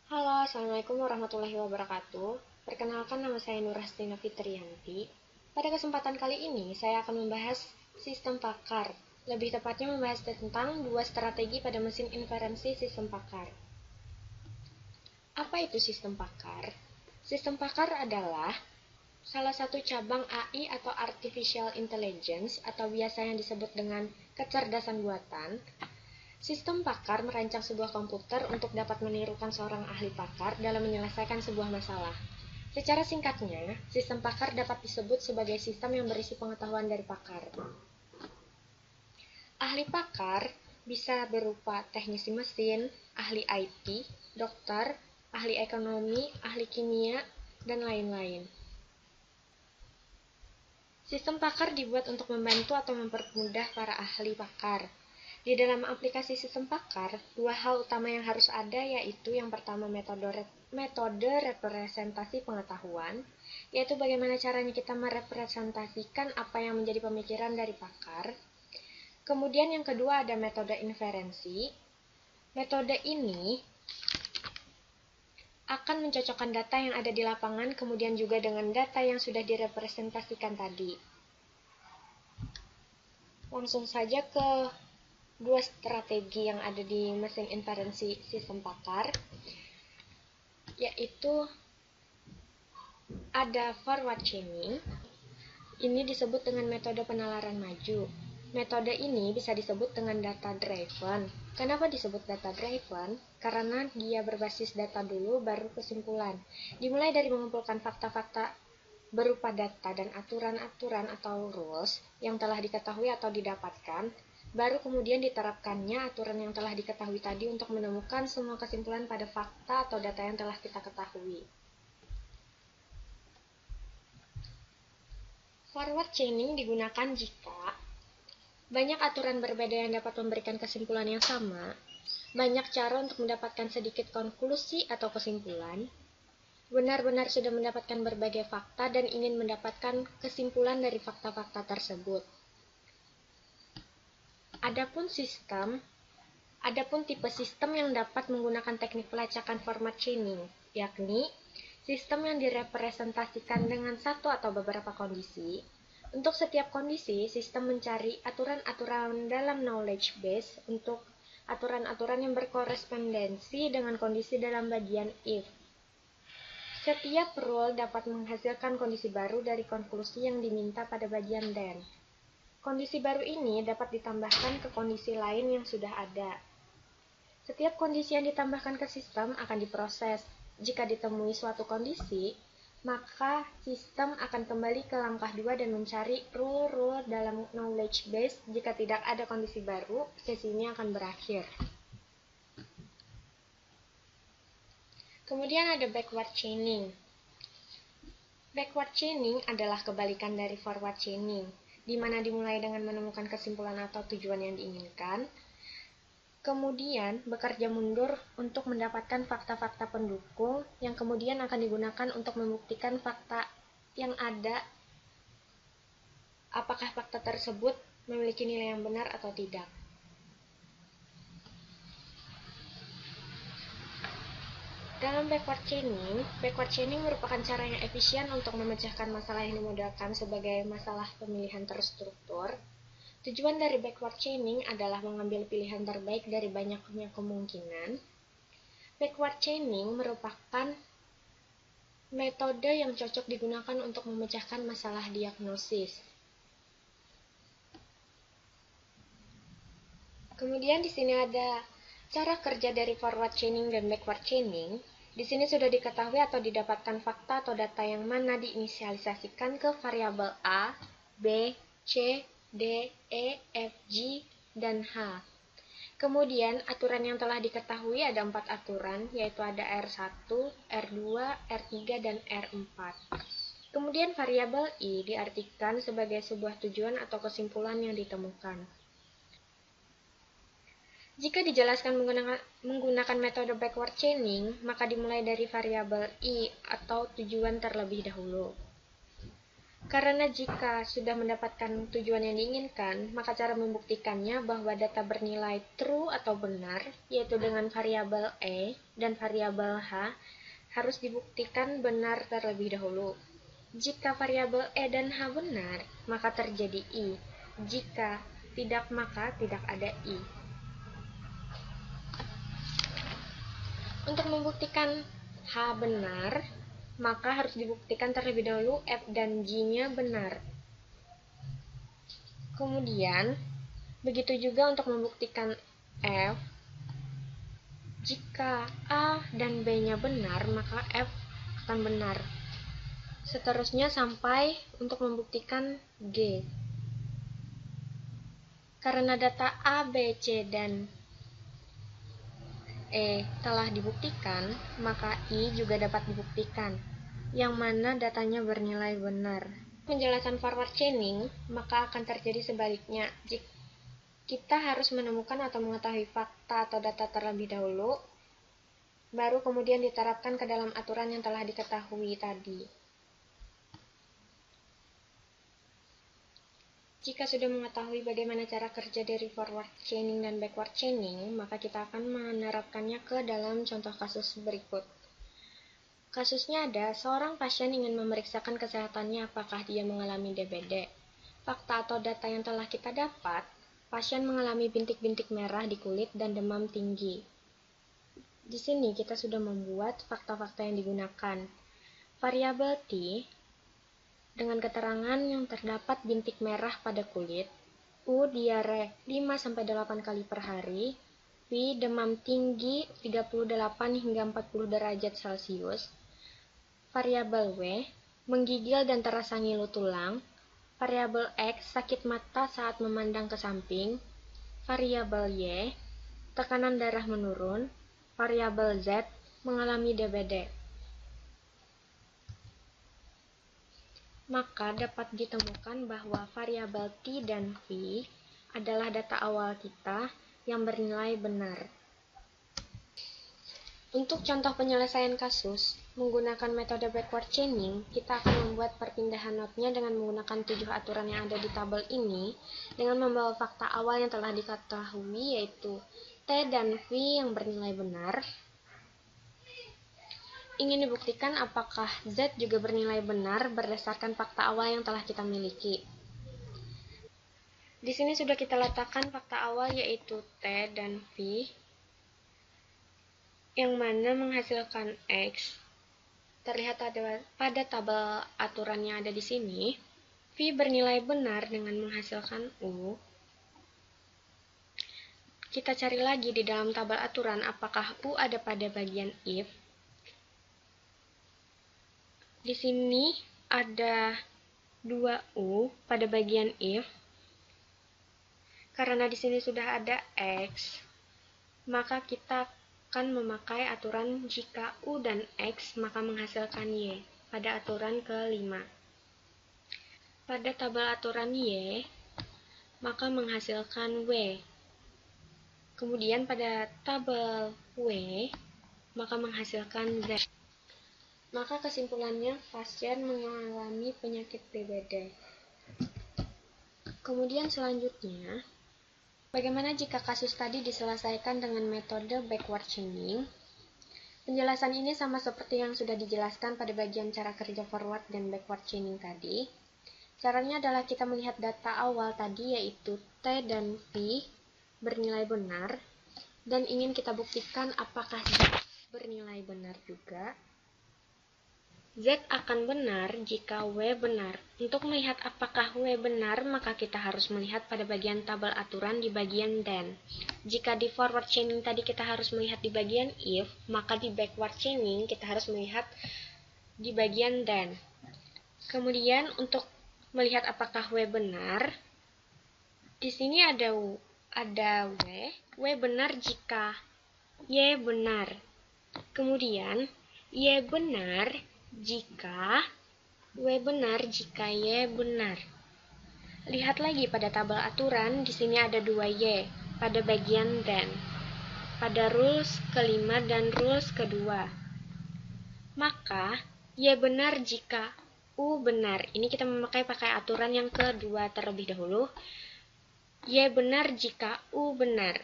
Halo, Assalamualaikum warahmatullahi wabarakatuh. Perkenalkan, nama saya Nurastina Fitriyanti. Pada kesempatan kali ini, saya akan membahas sistem pakar. Lebih tepatnya membahas tentang dua strategi pada mesin inferensi sistem pakar. Apa itu sistem pakar? Sistem pakar adalah salah satu cabang AI atau Artificial Intelligence atau biasa yang disebut dengan kecerdasan buatan. Sistem pakar merancang sebuah komputer untuk dapat menirukan seorang ahli pakar dalam menyelesaikan sebuah masalah. Secara singkatnya, sistem pakar dapat disebut sebagai sistem yang berisi pengetahuan dari pakar. Ahli pakar bisa berupa teknisi mesin, ahli IT, dokter, ahli ekonomi, ahli kimia, dan lain-lain. Sistem pakar dibuat untuk membantu atau mempermudah para ahli pakar. Di dalam aplikasi sistem pakar, dua hal utama yang harus ada yaitu yang pertama metode representasi pengetahuan, yaitu bagaimana caranya kita merepresentasikan apa yang menjadi pemikiran dari pakar. Kemudian yang kedua ada metode inferensi. Metode ini akan mencocokkan data yang ada di lapangan kemudian juga dengan data yang sudah direpresentasikan tadi. Langsung saja ke dua strategi yang ada di mesin inferensi sistem pakar, yaitu ada forward chaining. Ini disebut dengan metode penalaran maju. Metode ini bisa disebut dengan data driven. Kenapa disebut data driven? Karena dia berbasis data dulu baru kesimpulan. Dimulai dari mengumpulkan fakta-fakta berupa data dan aturan-aturan atau rules yang telah diketahui atau didapatkan, baru kemudian diterapkannya aturan yang telah diketahui tadi untuk menemukan semua kesimpulan pada fakta atau data yang telah kita ketahui. Forward chaining digunakan jika banyak aturan berbeda yang dapat memberikan kesimpulan yang sama, banyak cara untuk mendapatkan sedikit konklusi atau kesimpulan, benar-benar sudah mendapatkan berbagai fakta dan ingin mendapatkan kesimpulan dari fakta-fakta tersebut. Adapun tipe sistem yang dapat menggunakan teknik pelacakan format chaining, yakni sistem yang direpresentasikan dengan satu atau beberapa kondisi. Untuk setiap kondisi, sistem mencari aturan-aturan dalam knowledge base untuk aturan-aturan yang berkorespondensi dengan kondisi dalam bagian if. Setiap rule dapat menghasilkan kondisi baru dari konklusi yang diminta pada bagian then. Kondisi baru ini dapat ditambahkan ke kondisi lain yang sudah ada. Setiap kondisi yang ditambahkan ke sistem akan diproses. Jika ditemui suatu kondisi, maka sistem akan kembali ke langkah 2 dan mencari rule-rule dalam knowledge base. Jika tidak ada kondisi baru, sesi ini akan berakhir. Kemudian ada backward chaining. Backward chaining adalah kebalikan dari forward chaining, di mana dimulai dengan menemukan kesimpulan atau tujuan yang diinginkan, kemudian bekerja mundur untuk mendapatkan fakta-fakta pendukung yang kemudian akan digunakan untuk membuktikan fakta yang ada, apakah fakta tersebut memiliki nilai yang benar atau tidak. Dalam backward chaining merupakan cara yang efisien untuk memecahkan masalah yang dimodalkan sebagai masalah pemilihan terstruktur. Tujuan dari backward chaining adalah mengambil pilihan terbaik dari banyaknya kemungkinan. Backward chaining merupakan metode yang cocok digunakan untuk memecahkan masalah diagnosis. Kemudian di sini ada cara kerja dari forward chaining dan backward chaining. Di sini sudah diketahui atau didapatkan fakta atau data yang mana diinisialisasikan ke variabel A, B, C, D, E, F, G, dan H. Kemudian aturan yang telah diketahui ada 4 aturan, yaitu ada R1, R2, R3, dan R4. Kemudian variabel I diartikan sebagai sebuah tujuan atau kesimpulan yang ditemukan. Jika dijelaskan menggunakan metode backward chaining, maka dimulai dari variabel I atau tujuan terlebih dahulu. Karena jika sudah mendapatkan tujuan yang diinginkan, maka cara membuktikannya bahwa data bernilai true atau benar, yaitu dengan variabel E dan variabel H, harus dibuktikan benar terlebih dahulu. Jika variabel E dan H benar, maka terjadi I. Jika tidak, maka tidak ada I. Untuk membuktikan H benar, maka harus dibuktikan terlebih dahulu F dan G-nya benar. Kemudian, begitu juga untuk membuktikan F, jika A dan B-nya benar, maka F akan benar. Seterusnya sampai untuk membuktikan G. Karena data A, B, C, dan E telah dibuktikan, maka I juga dapat dibuktikan, yang mana datanya bernilai benar. Penjelasan forward chaining, maka akan terjadi sebaliknya. Jika kita harus menemukan atau mengetahui fakta atau data terlebih dahulu, baru kemudian diterapkan ke dalam aturan yang telah diketahui tadi. Jika sudah mengetahui bagaimana cara kerja dari forward chaining dan backward chaining, maka kita akan menerapkannya ke dalam contoh kasus berikut. Kasusnya ada, seorang pasien ingin memeriksakan kesehatannya apakah dia mengalami DBD. Fakta atau data yang telah kita dapat, pasien mengalami bintik-bintik merah di kulit dan demam tinggi. Di sini kita sudah membuat fakta-fakta yang digunakan. Variabel T dengan keterangan yang terdapat bintik merah pada kulit, U diare 5-8 kali per hari, V demam tinggi 38 hingga 40 derajat Celcius, variabel W menggigil dan terasa ngilu tulang, variabel X sakit mata saat memandang ke samping, variabel Y tekanan darah menurun, variabel Z mengalami DBD. Maka dapat ditemukan bahwa variabel T dan V adalah data awal kita yang bernilai benar. Untuk contoh penyelesaian kasus, menggunakan metode backward chaining, kita akan membuat perpindahan notnya dengan menggunakan 7 aturan yang ada di tabel ini, dengan membawa fakta awal yang telah diketahui, yaitu T dan V yang bernilai benar. Ingin dibuktikan apakah Z juga bernilai benar berdasarkan fakta awal yang telah kita miliki. Di sini sudah kita letakkan fakta awal yaitu T dan V, yang mana menghasilkan X. Terlihat ada pada tabel aturan yang ada di sini. V bernilai benar dengan menghasilkan U. Kita cari lagi di dalam tabel aturan apakah U ada pada bagian if. Di sini ada 2U pada bagian if. Karena di sini sudah ada X, maka kita akan memakai aturan jika U dan X maka menghasilkan Y pada aturan ke-5. Pada tabel aturan Y, maka menghasilkan W. Kemudian pada tabel W, maka menghasilkan Z. Maka kesimpulannya, pasien mengalami penyakit DBD. Kemudian selanjutnya, bagaimana jika kasus tadi diselesaikan dengan metode backward chaining? Penjelasan ini sama seperti yang sudah dijelaskan pada bagian cara kerja forward dan backward chaining tadi. Caranya adalah kita melihat data awal tadi yaitu T dan V bernilai benar, dan ingin kita buktikan apakah Z bernilai benar juga. Z akan benar jika W benar. Untuk melihat apakah W benar, maka kita harus melihat pada bagian tabel aturan di bagian then. Jika di forward chaining tadi kita harus melihat di bagian if, maka di backward chaining kita harus melihat di bagian then. Kemudian untuk melihat apakah W benar, di sini ada W. W benar jika Y benar. Kemudian Y benar jika W benar jika Y benar. Lihat lagi pada tabel aturan, di sini ada 2Y pada bagian then, pada rules ke-5 dan rules ke-2. Maka Y benar jika U benar. Ini kita pakai aturan yang kedua terlebih dahulu. Y benar jika U benar.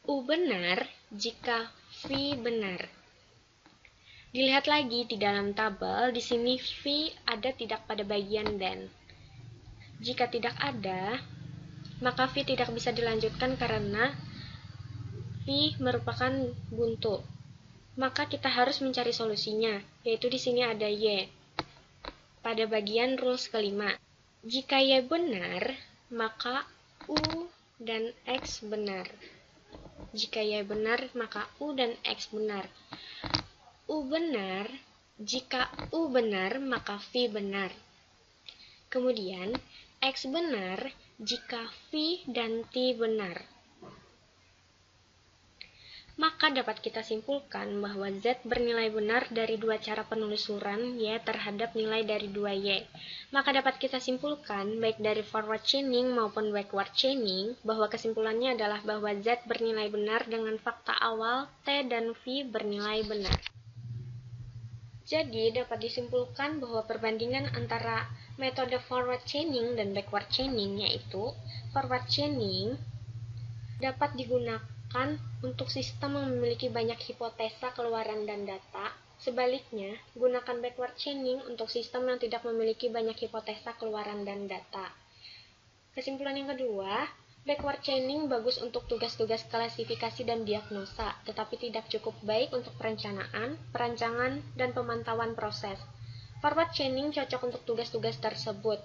U benar jika V benar. Dilihat lagi di dalam tabel, di sini V ada tidak pada bagian then. Jika tidak ada, maka V tidak bisa dilanjutkan karena V merupakan buntu. Maka kita harus mencari solusinya, yaitu di sini ada Y pada bagian rules kelima. Jika Y benar, maka U dan X benar. Jika Y benar, maka U dan X benar. U benar, jika U benar, maka V benar. Kemudian, X benar jika V dan T benar. Maka dapat kita simpulkan bahwa Z bernilai benar dari dua cara penelusuran Y terhadap nilai dari 2Y. Maka dapat kita simpulkan, baik dari forward chaining maupun backward chaining, bahwa kesimpulannya adalah bahwa Z bernilai benar dengan fakta awal T dan V bernilai benar. Jadi, dapat disimpulkan bahwa perbandingan antara metode forward chaining dan backward chaining, yaitu forward chaining dapat digunakan untuk sistem yang memiliki banyak hipotesa keluaran dan data. Sebaliknya, gunakan backward chaining untuk sistem yang tidak memiliki banyak hipotesa keluaran dan data. Kesimpulan yang kedua, backward chaining bagus untuk tugas-tugas klasifikasi dan diagnosa, tetapi tidak cukup baik untuk perencanaan, perancangan, dan pemantauan proses. Forward chaining cocok untuk tugas-tugas tersebut.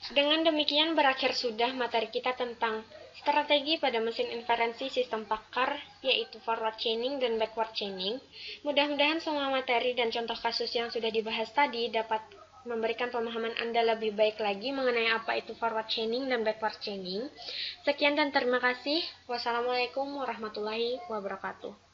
Dengan demikian berakhir sudah materi kita tentang strategi pada mesin inferensi sistem pakar, yaitu forward chaining dan backward chaining. Mudah-mudahan semua materi dan contoh kasus yang sudah dibahas tadi dapat memberikan pemahaman Anda lebih baik lagi mengenai apa itu forward chaining dan backward chaining. Sekian dan terima kasih. Wassalamualaikum warahmatullahi wabarakatuh.